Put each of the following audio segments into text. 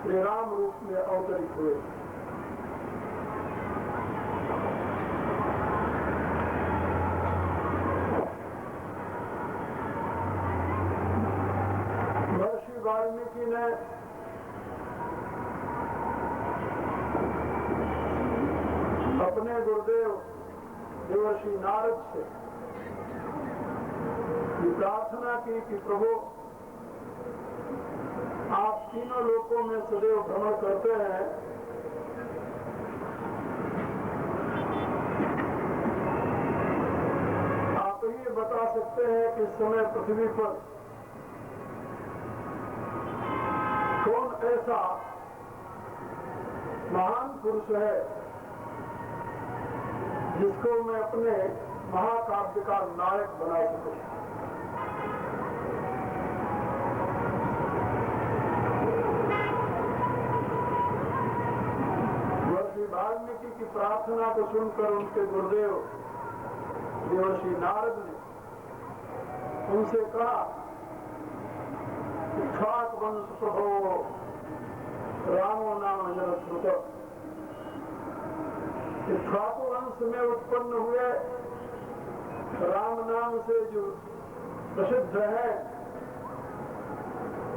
श्री राम रूप में अवतरित हुए। महर्षि वाल्मीकि ने अपने गुरुदेव देवर्षि नारद से प्रार्थना की कि प्रभु आप तीनों लोकों में सदैव भ्रमण करते हैं, आप ही बता सकते हैं कि इस समय पृथ्वी पर कौन ऐसा महान पुरुष है जिसको मैं अपने महाकाव्य का नायक बना सकूं। वाल्मीकि की प्रार्थना को सुनकर उनके गुरुदेव देवर्षि नारद ने उनसे कहा, इक्ष्वाक वंश प्रभो रामो नाम जनश्रुत। इक्ष्वाक वंश में उत्पन्न हुए राम नाम से जो प्रसिद्ध है,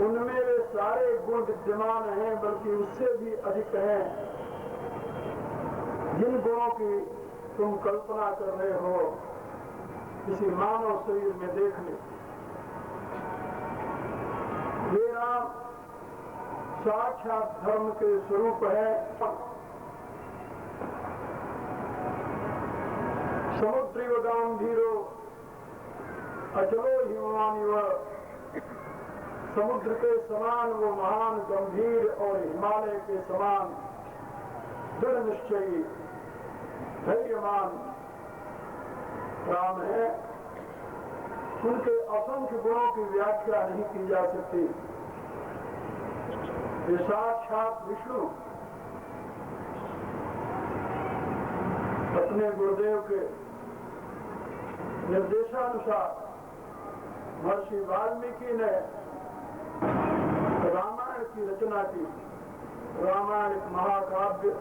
उनमें वे सारे गुण विद्यमान हैं, बल्कि उससे भी अधिक हैं जिन गुणों की तुम कल्पना कर रहे हो किसी मानव शरीर में देखने। वे राम साक्षात धर्म के स्वरूप है। समुद्रीव गांधीरो अचलो हिमवान व, समुद्र के समान वो महान गंभीर और हिमालय के समान दृढ़ निश्चयी धैर्यमान राम है। उनके असंख्य गुणों की व्याख्या नहीं की जा सकती। ये साक्षात विष्णु अपने गुरुदेव के निर्देशानुसार महर्षि वाल्मीकि ने रामायण की रचना की। रामायण एक महाकाव्य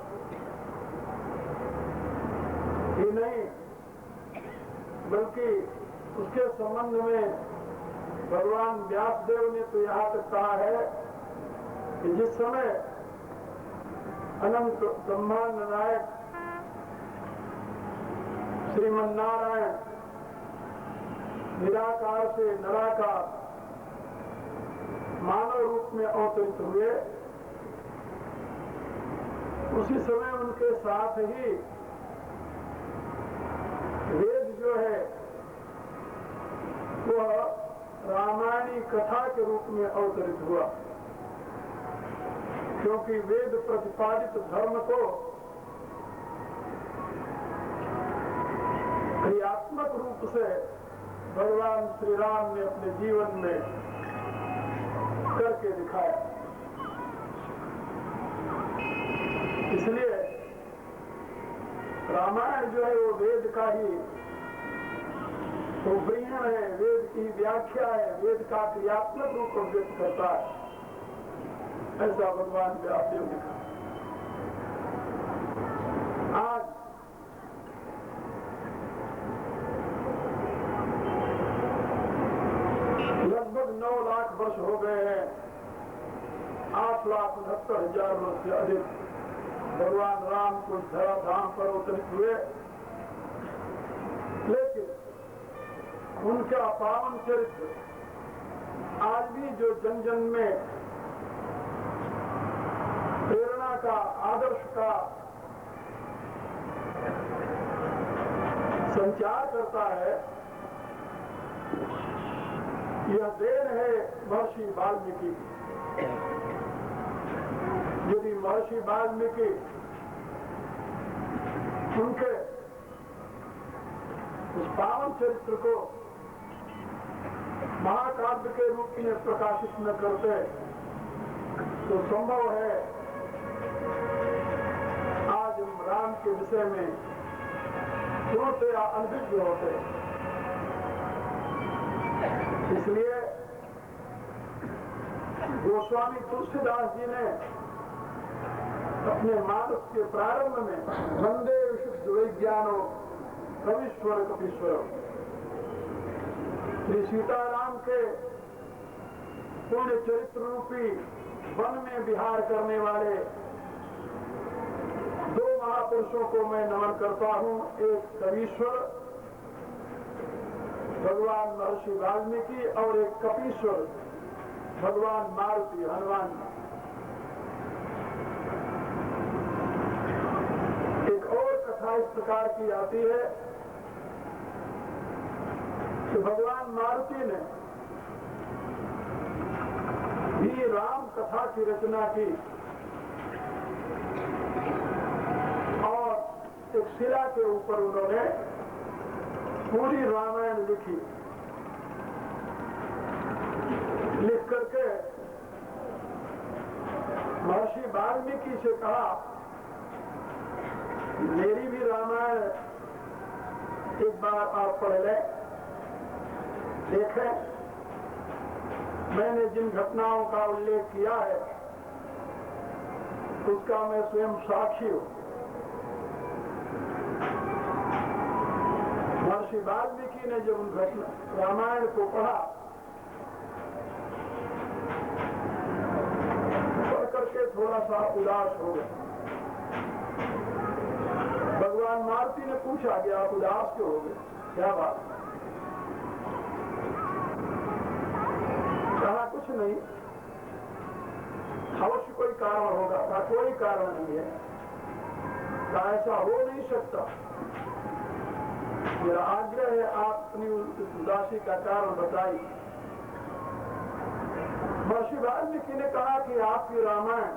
ही नहीं, बल्कि उसके संबंध में भगवान व्यासदेव ने तो यहाँ तक कहा है कि जिस समय अनंत ब्रह्मांड नायक श्रीमन नारायण निराकार से निराकार मानव रूप में अवतरित हुए, उसी समय उनके साथ ही वेद जो है वह रामायणी कथा के रूप में अवतरित हुआ, क्योंकि वेद प्रतिपादित धर्म को क्रियात्मक रूप से भगवान श्री राम ने अपने जीवन में करके दिखाया। इसलिए रामायण जो है वो वेद का ही उपरीण है, वेद की व्याख्या है, वेद का क्रियात्मक रूप को व्यक्त करता है, ऐसा भगवान व्यासदेव ने कहा। आज लगभग 9 लाख वर्ष हो गए हैं, 8,69,000 वर्ष से अधिक भगवान राम को धराधाम पर अवतरित हुए, लेकिन उनका पावन चरित्र आज भी जो जन जन में प्रेरणा का, आदर्श का संचार करता है, यह देन है महर्षि वाल्मीकि की। यदि महर्षि वाल्मीकि उनके उस पावन चरित्र को महाकाव्य के रूप में प्रकाशित न करते तो संभव है आज हम राम के विषय में पूर्णतया अनभिज्ञ होते। इसलिए गोस्वामी तुलसीदास जी ने अपने मानस के प्रारंभ में वंदे विशुद्ध विज्ञानो कवीश्वर कपीश्वर श्री सीताराम के पुण्य चरित्र रूपी वन में विहार करने वाले दो महापुरुषों को मैं नमन करता हूं। एक कवीश्वर भगवान महर्षि वाल्मीकि और एक कपीश्वर भगवान मारुति हनुमान। एक और कथा इस प्रकार की आती है कि भगवान मारुति ने भी राम कथा की रचना की और एक शिला के ऊपर उन्होंने पूरी रामायण लिखी। लिख करके महर्षि वाल्मीकि से कहा, मेरी भी रामायण एक बार आप पढ़ लें, देखें मैंने जिन घटनाओं का उल्लेख किया है उसका मैं स्वयं साक्षी हूं। महर्षि वाल्मीकि ने जब उन रामायण को पढ़ा, पढ़ करके थोड़ा सा उदास हो गए। भगवान मारुति ने पूछा कि आप उदास क्यों हो गए, क्या बात? कहा कुछ नहीं, अवश्य कोई कारण होगा। कहा कोई कारण नहीं है, कहा ऐसा हो नहीं सकता। मेरा आग्रह है आप अपनी उदासी का कारण बताइए। महर्षि वाल्मीकि ने कहा कि आपकी रामायण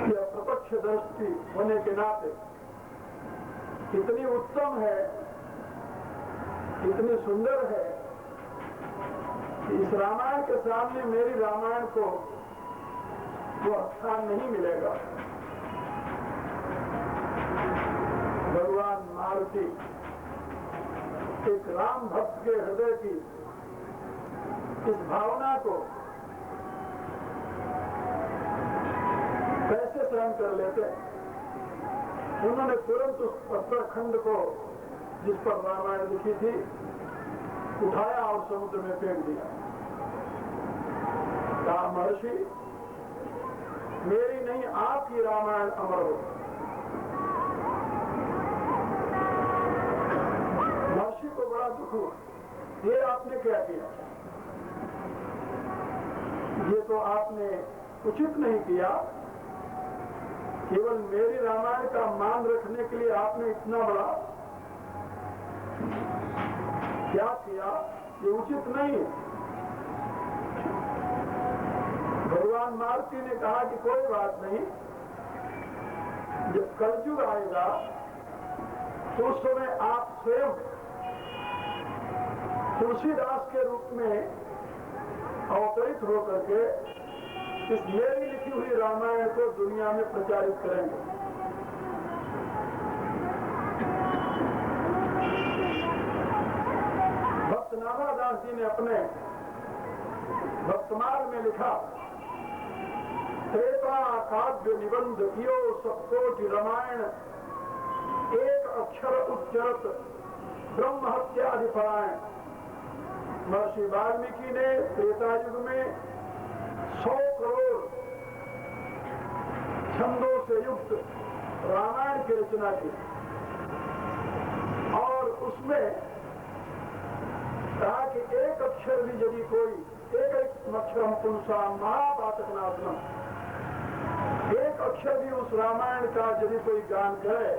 यह प्रत्यक्ष दृष्टि होने के नाते इतनी उत्तम है, इतनी सुंदर है कि इस रामायण के सामने मेरी रामायण को वो स्थान नहीं मिलेगा। भगवान मारुति एक राम भक्त के हृदय की इस भावना को कैसे सहन कर लेते? उन्होंने तुरंत उस पत्थर खंड को जिस पर रामायण लिखी थी उठाया और समुद्र में फेंक दिया। कहा महर्षि, मेरी नहीं आपकी रामायण अमर हो। महर्षि को बड़ा दुख हुआ, ये आपने क्या किया? ये तो आपने उचित नहीं किया। केवल मेरी रामायण का मान रखने के लिए आपने इतना बड़ा क्या किया, ये उचित नहीं है। भगवान मारुति ने कहा कि कोई बात नहीं, जब कलयुग आएगा तो उस समय आप स्वयं तुलसीदास के रूप में अवतरित होकर के इस मेरी लिखी हुई रामायण को दुनिया में प्रचारित करेंगे। भक्त नाभादास जी ने अपने भक्तमाल में लिखा, त्रेता काव्य निबंध कियो सप्तोटि रामायण, एक अक्षर उच्चरत ब्रह्म हत्यादि परायण। महर्षि वाल्मीकि ने त्रेता युग में 100 करोड़ छंदों से युक्त रामायण की रचना की और उसमें कहा कि एक अक्षर भी यदि कोई एक अक्षरम पुंसा महापातकनाशनम, एक अक्षर भी उस रामायण का यदि कोई गान करे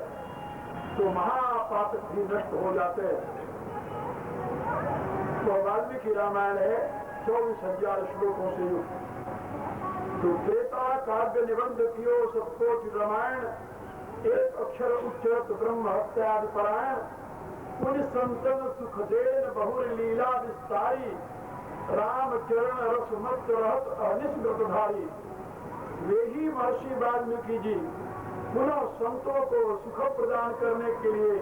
तो महापातक भी नष्ट हो जाते हैं। तो वाल्मीकि रामायण है 24,000 श्लोकों से युक्त। तो त्रेता काव्य निबंध कियो सप्तोटि रामायण, एक अक्षर उच्चरत ब्रह्म हत्यादि परायण। पुण्य संतन सुखदेन बहुर लीला विस्तारी, राम चरण रस मत रहत अनिस्मृतधारी। वे ही महर्षि वाल्मीकि जी पुनः संतों को सुख प्रदान करने के लिए,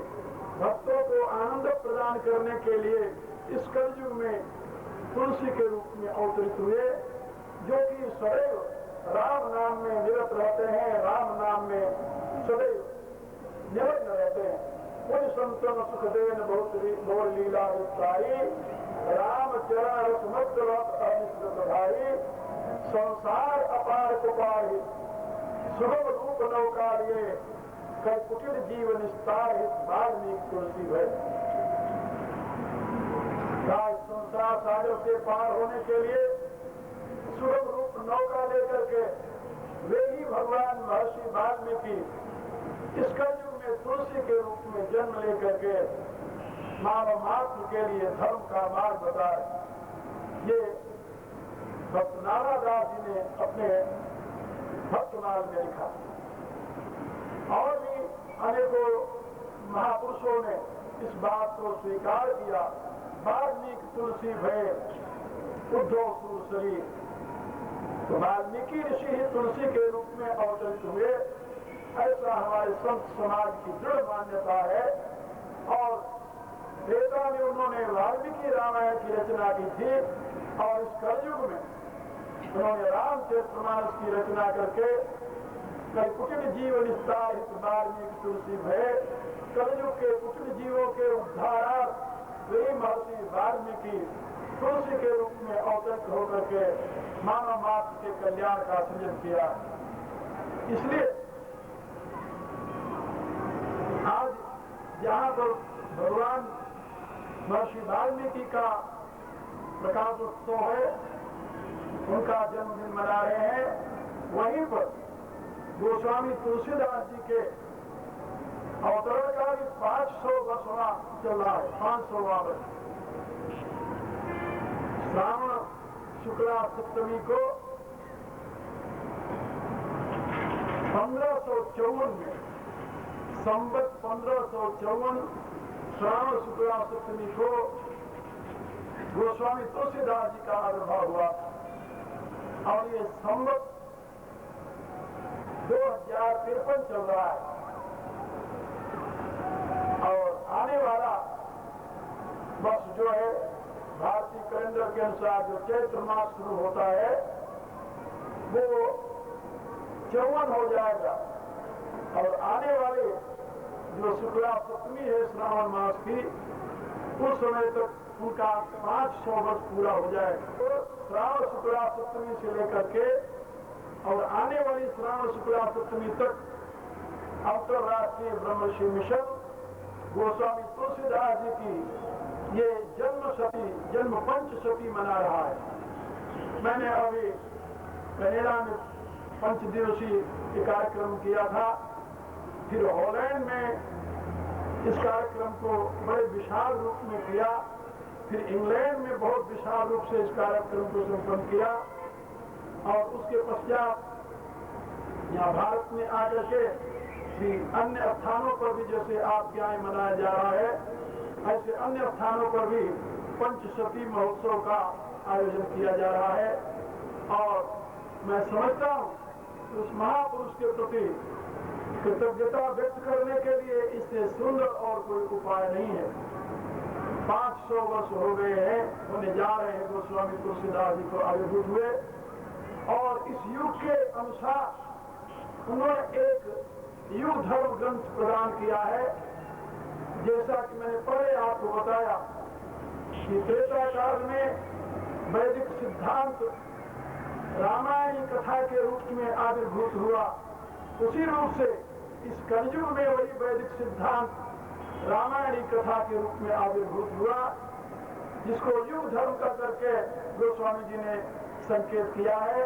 भक्तों को आनंद प्रदान करने के लिए इस कलयुग में तुलसी के रूप में अवतरित हुए। जो कि सदैव राम नाम में निरत रहते हैं, राम नाम में सदैव निमग्न रहते हैं। कोई संतन सुखदेन बहुत लीला विस्तारी, राम चरण रस मत रत अनिश्चित भाई, संसार अपार कुपारी, सुगम रूप नौका लिए, कई कुटिल जीवन निस्तार वाल्मीकि तुलसी भय। संसार सागर से पार होने के लिए सुगम रूप नौका लेकर के वे ही भगवान महर्षि वाल्मीकि इस कलयुग में तुलसी के रूप में जन्म लेकर के मानव मात्र के लिए धर्म का मार्ग बताए। ये भक्त नारादास जी ने अपने भक्तमाल में लिखा। और भी अनेकों महापुरुषों ने इस बात को स्वीकार किया। वाल्मीकि तुलसी भय उद्धव सूर शरीर, तो वाल्मीकि ऋषि ही तुलसी के रूप में अवतरित हुए, ऐसा हमारे संत समाज की दृढ़ मान्यता है। और त्रेता में उन्होंने वाल्मीकि रामायण की रचना की थी और इस कलयुग में उन्होंने रामचरितमानस की रचना करके कई कुटिल जीव निस्तार वाल्मीकि तुलसी भय, कलयुग के कुटिल जीवों के उद्धारार्थ वे महर्षि वाल्मीकि तुलसी के रूप में अवतरित होकर के मानव मात्र के कल्याण का सृजन किया। इसलिए आज जहाँ पर भगवान महर्षि वाल्मीकि का प्रकाशोत्सव है, उनका जन्मदिन मना रहे हैं, वहीं पर गोस्वामी तुलसीदास जी के अवतरण का भी 500 वर्षवा चल रहा है, 500वां वर्ष। श्रावण शुक्ला सप्तमी को 1554 में, संवत 1554 श्रावण शुक्ला सप्तमी को गोस्वामी तुलसीदास जी का आविर्भाव हुआ और ये संवत 2053 चल रहा है। और आने वाला वर्ष जो है भारतीय कैलेंडर के अनुसार जो चैत्र मास शुरू होता है वो 54 हो जाएगा और आने वाले जो शुक्ला सप्तमी है श्रावण मास की, उस समय तक उनका 500 वर्ष पूरा हो जाएगा। तो श्रावण शुक्ला सप्तमी से लेकर के और आने वाली श्रावण शुक्ला सप्तमी तक अंतर्राष्ट्रीय ब्रह्मर्षि मिशन गोस्वामी तुलसीदास जी की ये जन्म पंचशती मना रहा है। मैंने अभी कनेडा में 5 दिवसीय कार्यक्रम किया था, फिर हॉलैंड में इस कार्यक्रम को बड़े विशाल रूप में किया, फिर इंग्लैंड में बहुत विशाल रूप से इस कार्यक्रम को संपन्न किया और उसके पश्चात यहाँ भारत में आकर के भी अन्य स्थानों पर भी जैसे आपके यहाँ मनाया जा रहा है, ऐसे अन्य स्थानों पर भी पंचशती महोत्सव का आयोजन किया जा रहा है। और मैं समझता हूँ कि उस महापुरुष के प्रति कृतज्ञता व्यक्त करने के लिए इससे सुंदर और कोई उपाय नहीं है। 500 वर्ष हो गए हैं, होने जा रहे हैं गोस्वामी तुलसीदास जी को आविर्भूत हुए और इस युग के अनुसार उन्होंने एक युग धर्म ग्रंथ प्रदान किया है। जैसा कि मैंने पहले आपको बताया कि त्रेता काल में वैदिक सिद्धांत रामायणी कथा के रूप में आविर्भूत हुआ, उसी रूप से इस कलयुग में वही वैदिक सिद्धांत रामायणी कथा के रूप में आविर्भूत हुआ, जिसको युग धर्म का करके गोस्वामी जी ने संकेत किया है।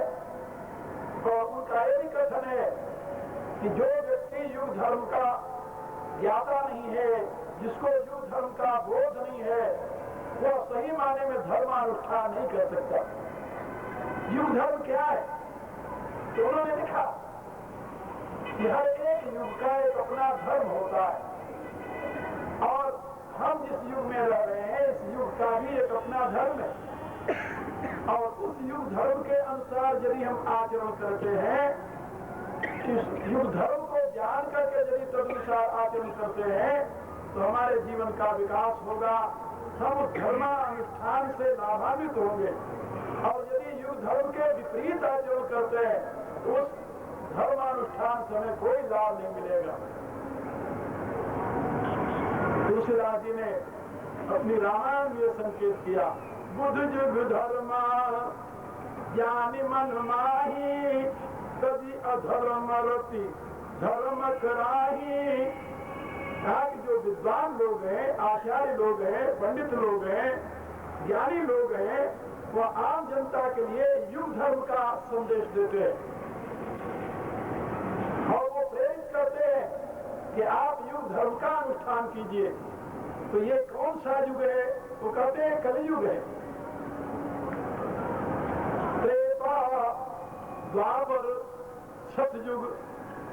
और उनका यही कथन है कि जो व्यक्ति युग धर्म का ज्ञाता नहीं है, जिसको युग धर्म का बोध नहीं है, वह सही माने में धर्मानुष्ठान नहीं कर सकता। युग धर्म क्या है? तो उन्होंने लिखा कि हर एक युग का एक अपना धर्म होता है और हम जिस युग में रह रहे हैं इस युग का भी एक अपना धर्म है और उस युग धर्म के अनुसार यदि हम आचरण करते हैं, इस युग धर्म को जान करके यदि तदनुसार आचरण करते हैं तो हमारे जीवन का विकास होगा, हम धर्मानुष्ठान से लाभान्वित होंगे। और यदि युग धर्म के विपरीत आचरण करते हैं तो उस धर्मानुष्ठान से हमें कोई लाभ नहीं मिलेगा। तुलसीदास जी ने अपनी रामायण में संकेत किया, बुध जुग धर्मा ज्ञानी मन माही, कभी अधर्म रति धर्म कराही। जो विद्वान लोग हैं, आचार्य लोग हैं, पंडित लोग हैं, ज्ञानी लोग हैं, वह आम जनता के लिए युग धर्म का संदेश देते हैं और वो प्रेरित करते हैं कि आप युग धर्म का अनुष्ठान कीजिए। तो ये कौन सा युग है? वो कहते हैं कलयुग है। त्रेता, द्वापर, सतयुग,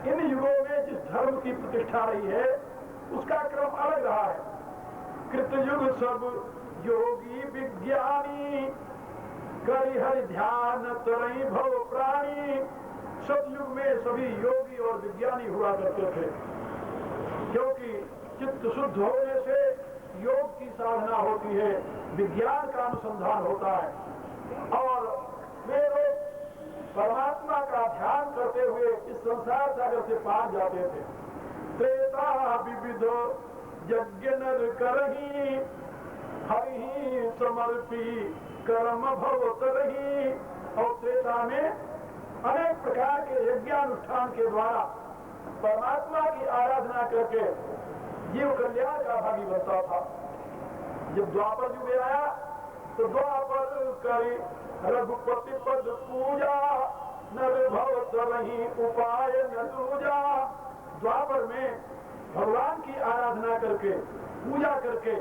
इन युगों में जिस धर्म की प्रतिष्ठा रही है उसका क्रम अलग रहा है। कृतयुग सब योगी विज्ञानी, करि हरि ध्यान तरई भव प्राणी। सतयुग में सभी योगी और विज्ञानी हुआ करते थे, क्योंकि चित्त शुद्ध होने से योग की साधना होती है, विज्ञान का अनुसंधान होता है और वे लोग परमात्मा का ध्यान करते हुए इस संसार सागर से पार जाते थे। त्रेता विविधो यज्ञ नर करही, हरि समर्पी कर्म भव तरही। और त्रेता में अनेक प्रकार के यज्ञानुष्ठान के द्वारा परमात्मा की आराधना करके जीव कल्याण का भागी बनता था। जब द्वापर युग आया तो द्वापर करे रघुपति पद पूजा, नर भव तरही उपाय न दूजा। द्वापर में भगवान की आराधना करके, पूजा करके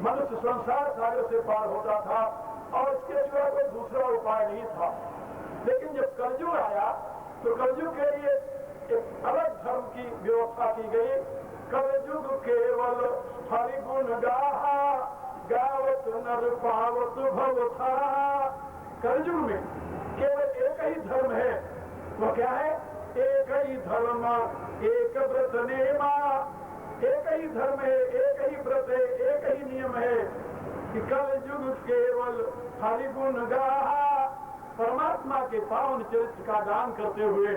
मनुष्य संसार सागर से पार होता था और इसके सिवा कोई दूसरा उपाय नहीं था। लेकिन जब कलयुग आया तो कलयुग के लिए एक अलग धर्म की व्यवस्था की गई। कलयुग केवल हरि गुण गाहा, गावत नर पावत भव था। कलयुग में केवल एक ही धर्म है, वो क्या है? एक ही धर्म एक व्रत नेमा। एक ही धर्म है, एक ही व्रत है, एक ही नियम है कि कलयुग केवल हरि गुण गाहा। परमात्मा के पावन चरित्र का गान करते हुए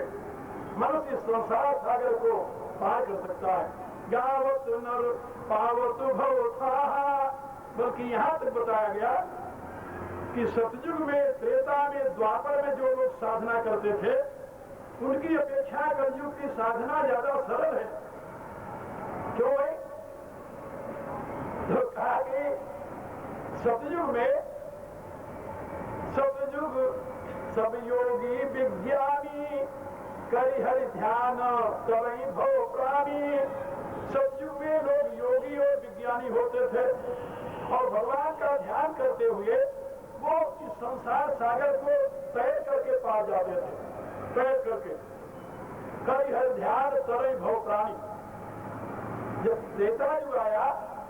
मनुष्य संसार सागर को पार कर सकता है। गावत नर पावत भव था। बल्कि यहाँ तक बताया गया कि सतयुग में, त्रेता में, द्वापर में जो लोग साधना करते थे उनकी अपेक्षा कलयुग की साधना ज्यादा सरल है। क्यों है? तो कहा कि सतयुग में सतयुग सब योगी विज्ञानी, करि हरि ध्यान तरई भव प्राणी। सतयुग में लोग योगी और विज्ञानी होते थे और भगवान का ध्यान करते हुए वो इस संसार सागर को तैर करके पार जाते थे। तैर करके करि हरि ध्यान तरई भव प्राणी। जब त्रेता युग आया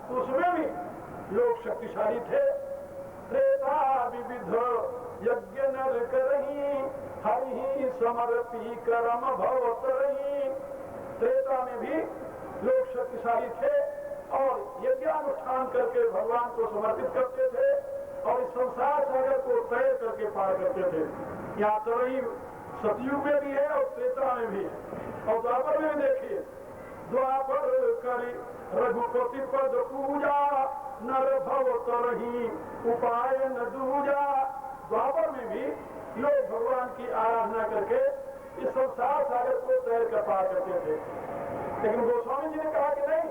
तो उसमें भी लोग शक्तिशाली थे। त्रेता विविध यज्ञ नर करही, हरि समर्पी कर्म भव तरही। त्रेता में भी लोग शक्तिशाली थे और यज्ञानुष्ठान करके भगवान को समर्पित करते थे और इस संसार सागर को तैर करके पार करते थे। यहाँ तरही सतयुग में भी है और त्रेता में भी है। और द्वापर में भी देखिए, द्वापर करी रघुपति पद पूजा, नर भव तरही उपाय न दूजा। द्वापर में भी लोग भगवान की आराधना करके इस संसार सागर को तैर कर पार करते थे। लेकिन गोस्वामी जी ने कहा कि नहीं,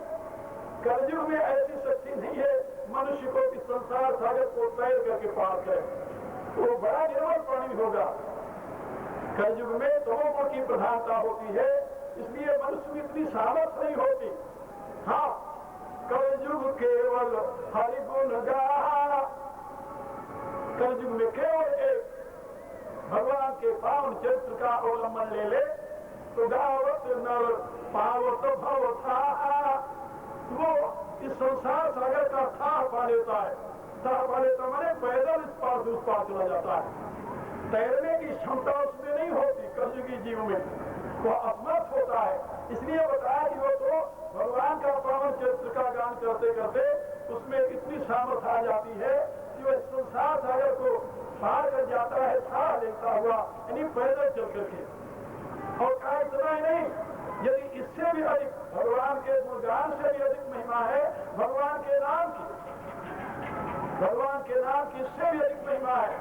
कलयुग में ऐसी शक्ति नहीं है मनुष्य को इस संसार सागर को तैर करके पार करे, वो बड़ा निर्बल प्राणी होगा। कलयुग में तमोगुण की प्रधानता होती है, इसलिए मनुष्य में इतनी सामर्थ नहीं होती। हाँ, कलयुग केवल हरि गुण गाहा। कलयुग में केवल एक भगवान के पावन चरित्र का अवलंबन ले ले तो गावत नर पावत भव था। वो इस संसार सागर का था पा लेता है। था पा लेता माने पैदल इस पार से उस पार चला जाता है। तैरने की क्षमता उसमें नहीं होती कलयुगी जीव में, वो असमर्थ होता है। इसलिए बताया कि वो तो भगवान का पावन चरित्र का गान करते करते उसमें इतनी सामर्थ आ जाती है कि वह संसार सागर को पार कर जाता है, था ले चलता हुआ, यानी पैदल चल करके। और कहा इतना ही नहीं, यदि इससे भी अधिक भगवान के गुणगान से भी अधिक महिमा है भगवान के नाम की, भगवान के नाम की इससे भी अधिक महिमा है।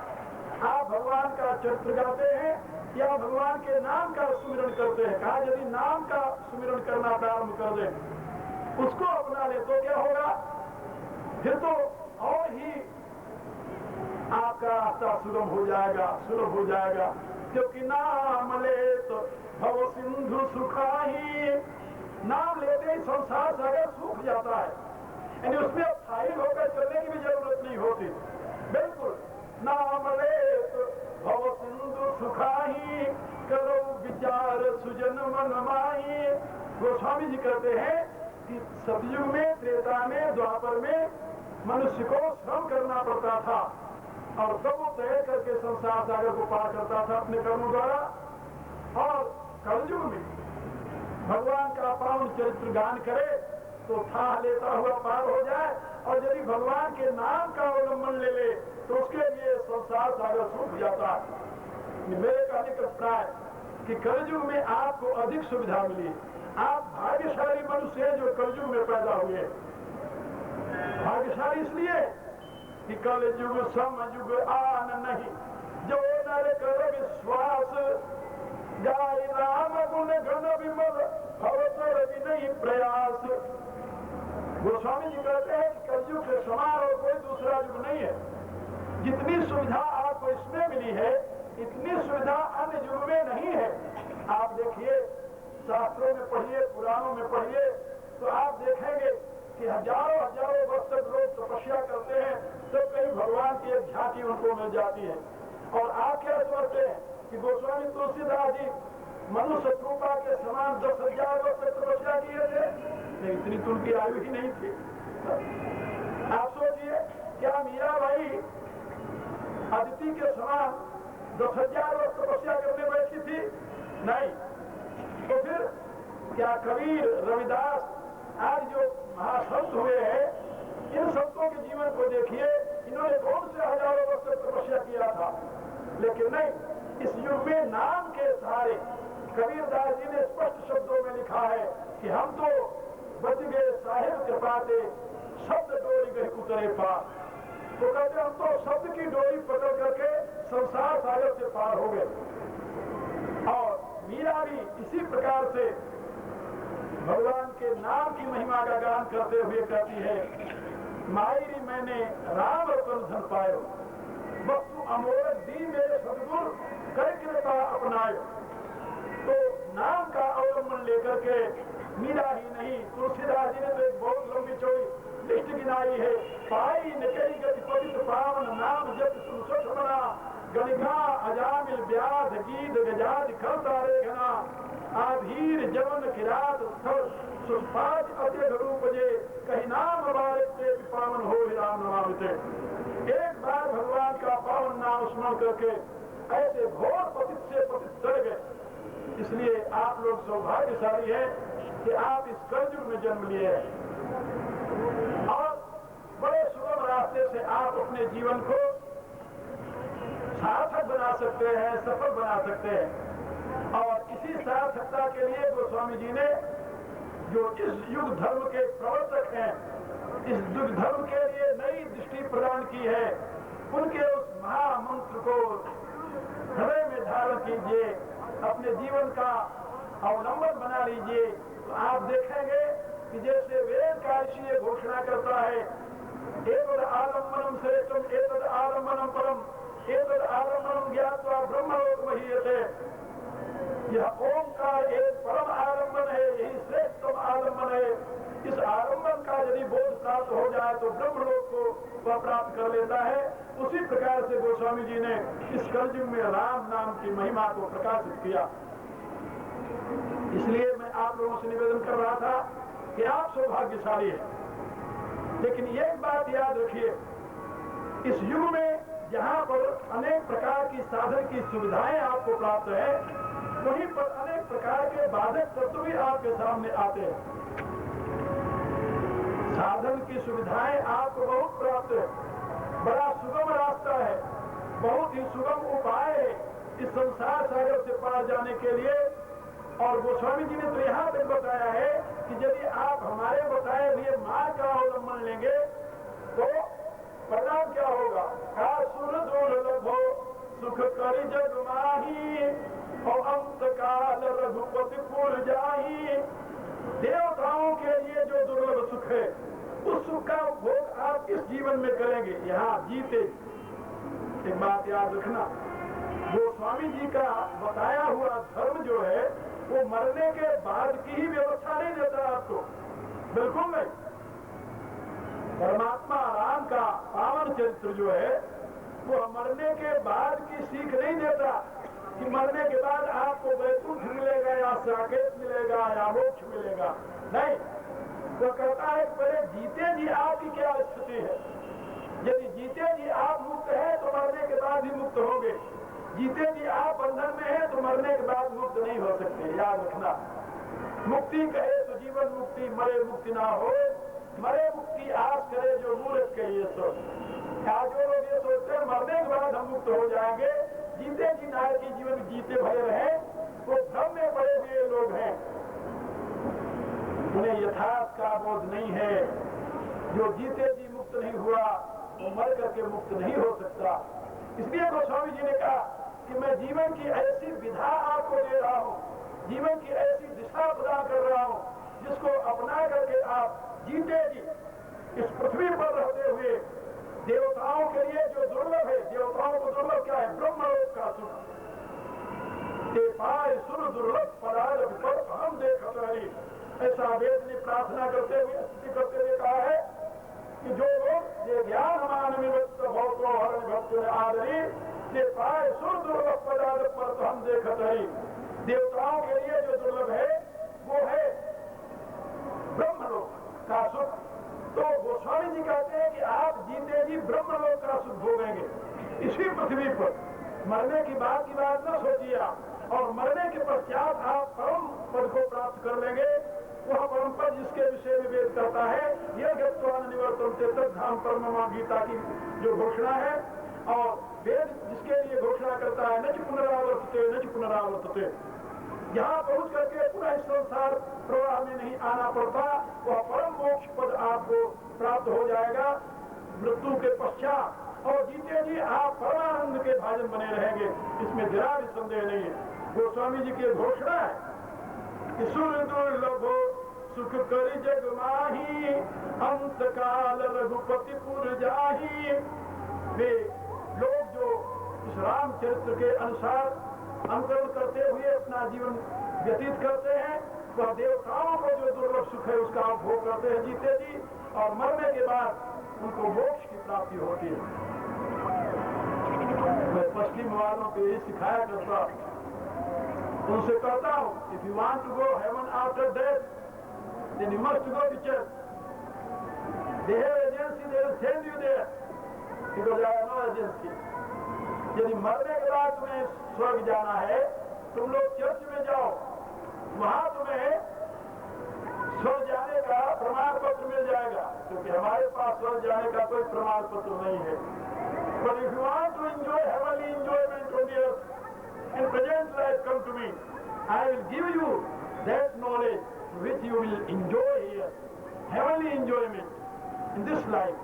आप भगवान का चरित्र गाते हैं या भगवान के नाम का सुमिरन करते हैं। कहा यदि नाम का सुमिरन करना प्रारंभ कर दें, उसको अपना ले तो क्या होगा, फिर तो और ही आपका रास्ता सुगम हो जाएगा, सुलभ हो जाएगा। क्योंकि नाम ले तो भव सिंधु सुखाही, नाम लेते ही संसार सागर सूख जाता है, यानी उसमें स्थायी होकर चलने की भी जरूरत नहीं होती। बिल्कुल, नाम ले तो भव सिंधु सुखाही, करो विचार सुजन मन माही। गोस्वामी जी कहते हैं कि सतयुग में, त्रेता में, द्वापर में मनुष्य को श्रम करना पड़ता था और तब वो तय करके संसार सागर को पार करता था अपने कर्मों द्वारा। और कलयुग में भगवान का पावन चरित्र गान करे तो था लेता हुआ पार हो जाए, और यदि भगवान के नाम का अवलंबन ले ले तो उसके लिए संसार सागर सूख जाता है। मेरे कहने का प्राय कि कलयुग में आपको अधिक सुविधा मिली। आप भाग्यशाली मनुष्य हैं जो कलयुग में पैदा हुए। भाग्यशाली इसलिए कि कलयुग समयुग आन नहीं, जो नर कर विश्वास, गाय राम गुण घन विमल भवतर विनयी प्रयास। गोस्वामी जी कहते हैं कि कलयुग के समान और कोई दूसरा युग नहीं है। जितनी सुविधा आपको इसमें मिली है, इतनी सुविधा अन्य युग में नहीं है। आप देखिए, शास्त्रों में पढ़िए, पुराणों में पढ़िए, तो आप देखेंगे कि हजारों हजारों वर्ष तक लोग तपस्या करते हैं तो कहीं भगवान की एक झांकी उनको मिल जाती है। और आप क्या समझते हैं कि गोस्वामी तुलसीदास जी मनुष्य रूपा के समान 10,000 वर्ष तक तपस्या किए थे? नहीं, इतनी तो उनकी आयु ही नहीं थी। आप सोचिए, क्या मीराबाई अदिति के समान 10,000 वर्ष तपस्या करने बैठी थी? नहीं। तो फिर क्या कबीर, रविदास आज जो महासंत हुए हैं, इन संतों के जीवन को देखिए, इन्होंने कौन से हजारों वर्ष तक तपस्या किया था? लेकिन नहीं, इस युग में नाम के सहारे कबीरदास जी ने स्पष्ट शब्दों में लिखा है कि हम तो बच गए साहिब कृपा से, शब्द डोरी गए उतरे पार। तो कहते हम तो शब्द की डोरी पकड़ करके संसार सागर से पार हो गए। और मीरा भी इसी प्रकार से भगवान के नाम की महिमा का गान करते हुए कहती है, मायरी मैंने राम रतन धन पायो, वस्तु अमोल दी मेरे सदगुरु कर कृपा अपनायो। तो नाम का अवलंबन लेकर के मीरा ही नहीं, तुलसीदास जी ने तो एक बहुत लंबी चौड़ी लिस्ट गिनाई है। पाई निकली गति पवित्र पावन नाम जब सुसठ बना, गणिका अजामिल व्याध गीत गजाद खलता रे घना, आधीर जवन किरात स्थल सुस्पाद अत्यघ रूप जे, कहीं नाम बारिक से पावन हो राम नमामिते। एक बार भगवान का पावन नाम स्मरण करके ऐसे घोर पतित से पतित चढ़ गए। इसलिए आप लोग सौभाग्यशाली हैं कि आप इस कलयुग में जन्म लिए हैं और बड़े सुगम रास्ते से आप अपने जीवन को सार्थक बना सकते हैं, सफल बना सकते हैं। और इसी सार्थकता के लिए गोस्वामी जी ने, जो इस युग धर्म के प्रवर्तक हैं, इस युग धर्म के लिए नई दृष्टि प्रदान की है, उनके उस महामंत्र को हृदय में धारण कीजिए, अपने जीवन का अवलंबन बना लीजिए। तो आप देखेंगे कि जैसे वेद का ऋषि ये घोषणा करता है, एतद आलम्बनम श्रेष्ठम एतद आलम्बनम परम एतद आलम्बनम ज्ञात्वा ब्रह्मलोक महीयते। यह ओम का एक परम आलम्बन है, यही श्रेष्ठतम आलम्बन है। इस आलम्बन का यदि बोध प्राप्त हो जाए तो ब्रह्मलोक को वह प्राप्त कर लेता है। उसी प्रकार से गोस्वामी जी ने इस कलयुग में राम नाम की महिमा को प्रकाशित किया। इसलिए मैं आप लोगों से निवेदन कर रहा था कि आप सौभाग्यशाली हैं, लेकिन एक बात याद रखिए, इस युग में जहाँ पर अनेक प्रकार की साधन की सुविधाएं आपको प्राप्त है, वहीं पर अनेक प्रकार के बाधक तत्व भी आपके सामने आते हैं। साधन की सुविधाएं आपको बहुत प्राप्त है, बड़ा सुगम रास्ता है, बहुत ही सुगम उपाय है, संसार सागर से पार जाने के लिए। और गोस्वामी जी ने तो यहाँ तक बताया है कि यदि आप हमारे बताए हुए मार्ग का अवलंबन लेंगे तो परिणाम क्या होगा? सुर दुर्लभ हो सुख कर जग माही और अंत काल रघुपति पुर जाही। देवताओं के लिए जो दुर्लभ सुख है उस सुख का उपभोग आप इस जीवन में करेंगे, यहाँ जीते। एक बात याद रखना, गोस्वामी जी का बताया हुआ धर्म जो है वो मरने के बाद की ही व्यवस्था नहीं देता आपको, बिल्कुल नहीं। परमात्मा राम का पावन चरित्र जो है वो मरने के बाद की सीख नहीं देता कि मरने के बाद आपको वैकुंठ मिलेगा या साकेत मिलेगा या मोक्ष मिलेगा, नहीं। वो कहता है पहले जीते जी आपकी क्या स्थिति है। यदि जीते जी आप मुक्त है तो मरने के बाद ही मुक्त होंगे, जीते जी आप बंधन में है तो मरने के बाद मुक्त नहीं हो सकते, याद रखना। मुक्ति कहे तो जीवन मुक्ति, मरे मुक्ति ना हो, मरे मुक्ति आस करे जो मूर्ख के ये सोच। आज जो लोग ये सोचते हैं मरने के बाद हम मुक्त हो जाएंगे, जीते जी नायक की जीवन जीते भरे रहे, वो भ्रम में पड़े हुए लोग हैं, उन्हें यथार्थ का बोध नहीं है। जो जीते जी मुक्त नहीं हुआ वो मर करके मुक्त नहीं हो सकता। इसलिए गोस्वामी जी ने कहा कि मैं जीवन की ऐसी विधा आपको दे रहा हूँ, जीवन की ऐसी दिशा प्रदान कर रहा हूँ जिसको अपना करके आप जीते जी इस पृथ्वी पर रहते हुए देवताओं के लिए जो दुर्लभ है, देवताओं को दुर्लभ क्या है? ब्रह्मलोक का सुख। पाए सुर दुर्लभ पदार्थ पर हम देखत रही, ऐसा वेद ने प्रार्थना करते हुए स्तुति करते हुए कहा है कि जो लोग ये ज्ञान मान विवक्त भक्तो हरण भक्त आदरी से पाए सुर दुर्लभ पदार्थ पर हम देखत रही। देवताओं के लिए जो दुर्लभ है वो है ब्रह्मलोक का सुख। तो गोस्वामी जी कहते हैं कि आप जीते जी ब्रह्मलोक का सुख भोगेंगे इसी पृथ्वी पर। मरने की बात न सोचिए आप, और मरने के पश्चात आप परम पद को प्राप्त कर लेंगे। वह परम पद जिसके विषय में वेद करता है यह गत्वान निवर्तन से तद्धाम परम गीता की जो घोषणा है, और वेद जिसके लिए घोषणा करता है न पुनरावर्तते न पुनरावर्तते, यहाँ पहुंच करके पुनः संसार प्रवाह में नहीं आना पड़ता, वह परम मोक्ष पद आपको प्राप्त हो जाएगा मृत्यु के पश्चात। और जीते जी आप परमानंद के भाजन बने रहेंगे, इसमें जरा भी संदेह नहीं है। गोस्वामी जी की घोषणा है कि सुर दुर्लभ सुख करी जग माही अंत काल रघुपति पुर जाही। वे लोग जो इस रामचरित्र के अनुसार अनुकरण करते हुए अपना जीवन व्यतीत करते हैं, वह देवताओं को जो दुर्लभ सुख है उसका उपभोग करते हैं जीते जी, और मरने के बाद उनको मोक्ष की प्राप्ति होती है। मैं पश्चिम वालों को यही सिखाया करता, उनसे कहता हूँ if you want to go heaven after death then you must go to church. They have agency, they will send you there, because I have no agency. यदि मरने के बाद तुम्हें स्वर्ग जाना है, तुम लोग चर्च में जाओ, वहां तुम्हें स्वर्ग जाने का प्रमाण पत्र मिल जाएगा, क्योंकि हमारे पास स्वर्ग जाने का कोई प्रमाण पत्र नहीं है। But if you want to enjoy heavenly enjoyment on the earth, in present life, come to me. I will give you that knowledge which you will enjoy here, heavenly enjoyment in this life.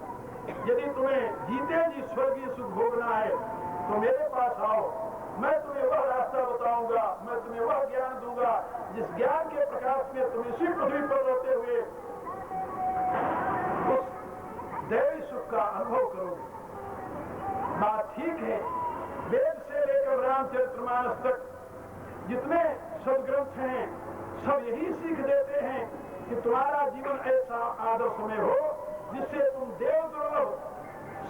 यदि तुम्हें जीते जी स्वर्गीय सुख भोगना है तो मेरे पास आओ, मैं तुम्हें वह रास्ता बताऊंगा, मैं तुम्हें वह ज्ञान दूंगा जिस ज्ञान के प्रकाश में तुम इसी पृथ्वी पर रहते हुए उस दैवी सुख का अनुभव करोगे। बात ठीक है, वेद से लेकर रामचरितमानस तक जितने सदग्रंथ हैं सब यही सीख देते हैं कि तुम्हारा जीवन ऐसा आदर्श में हो जिससे तुम देव दुर्लभ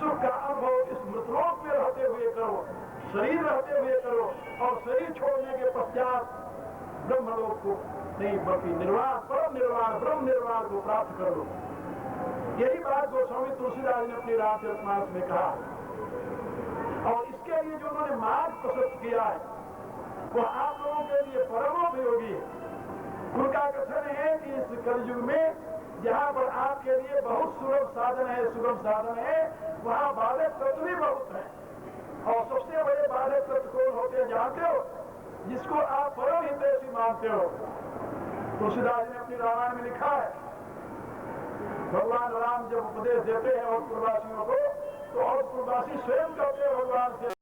सुख का अनुभव इस मृतलोक में रहते हुए करो, शरीर रहते हुए करो, और शरीर छोड़ने के पश्चात ब्रह्मलोक को नहीं बल्कि निर्वाण, परम निर्वाण, ब्रह्म निर्वाण को प्राप्त कर लो। यही बात गोस्वामी तुलसीदास ने अपनी रामचरितमानस में कहा, और इसके लिए जो उन्होंने मार्ग प्रशस्त किया है वह आप लोगों के लिए परमोपयोगी है। उनका कथन है कि इस कलयुग में जहाँ पर आपके लिए बहुत सुलभ साधन है, सुगम साधन है, वहाँ बाधक तत्व भी बहुत है। और सबसे बड़े बाधक तत्व कौन होते हैं जानते हो? जिसको आप परम हितैषी मानते हो। तुलसीदास जी ने अपनी रामायण में लिखा है, भगवान राम जब उपदेश देते हैं और पूर्ववासियों को, तो और पूर्ववासी स्वयं कहते हैं भगवान से